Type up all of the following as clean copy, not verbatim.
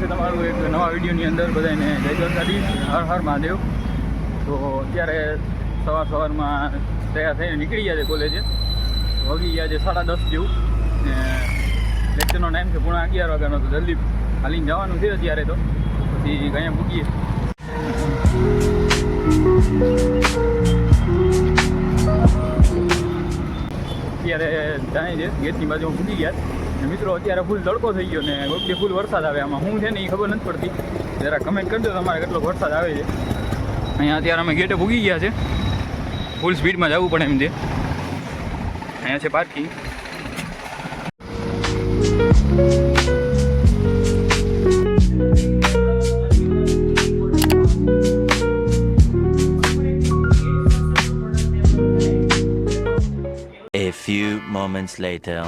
છે તમારું એક નવા વિડીયોની અંદર. બધાને જય દ્વારકાધીશ, હર હર મહાદેવ. તો અત્યારે સવારમાં તૈયાર થઈને નીકળી ગયા છે કોલેજે. વાગી ગયા છે 10:30 જેવું ને લેક્ચરનો ટાઈમ છે 11:30 વાગ્યાનો. તો જલ્દી હાલીને જવાનું છે અત્યારે. તો પછી અહીંયા મૂકીએ. અત્યારે જાય છે ગેટની બાજુમાં પૂકી ગયા મિત્રો. અત્યારે ફૂલ તડકો થઈ ગયો ને વખતે ફૂલ વરસાદ આવે. આમાં શું છે ને એ ખબર નથી પડતી. જરા કમેન્ટ કરજો તમારે કેટલો વરસાદ આવે છે. અહીંયા અત્યારે અમે ગેટે પૂકી ગયા છે. ફૂલ સ્પીડમાં જવું પડે એમ છે. અહીંયા છે parking. A few moments later.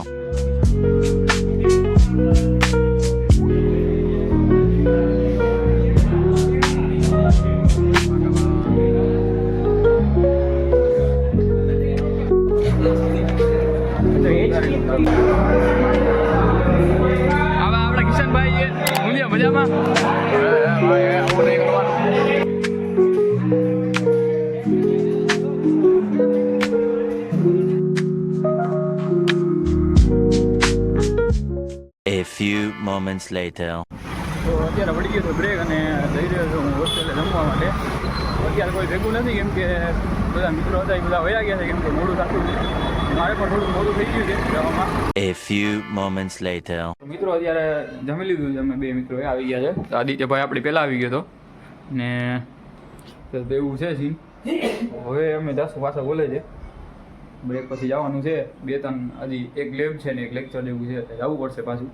આવા આપણા કિશનભાઈ છે. હું મજામાં. A few moments later. તો અત્યારે વળી ગયો તો બ્રેક અને જઈ રહ્યો છું હું હોસ્ટેલે જમવા માટે. અત્યારે કોઈ ભેગું નથી કેમ કે બધા મિત્રો હતા એ બધા વયા ગયા છે કેમ કે મોડું થતું છે. મારે પણ થોડું મોડું થઈ ગયું છે જવામાં. A few moments later. મિત્રો અત્યારે જમી લીધું છે. અમે બે મિત્રો આવી ગયા છે. તો આદિત્યભાઈ આપણી પહેલાં આવી ગયો હતો ને એવું છે સીન. હવે અમે જશું પાછા બોલે છે. બ્રેક પછી જવાનું છે 2-3 હજી એક લેબ છે ને એક લેક્ચર જેવું છે. જવું પડશે પાછું.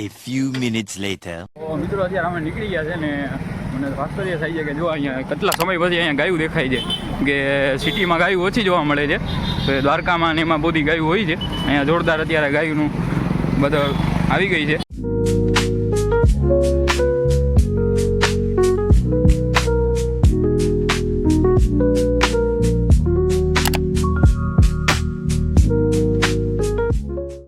A few minutes later. તો મિત્રો અત્યારે અમે નીકળી ગયા છે ને મને આશ્ચર્ય થઈ છે કે જો અહીંયા કેટલા સમય પછી અહીંયા ગાયું દેખાય છે. કે સિટીમાં ગાયું ઓછી જોવા મળે છે. તો દ્વારકામાં ને એમાં બધી ગાયું હોય છે. અહીંયા જોરદાર અત્યારે ગાયુંનું બધું આવી ગઈ છે.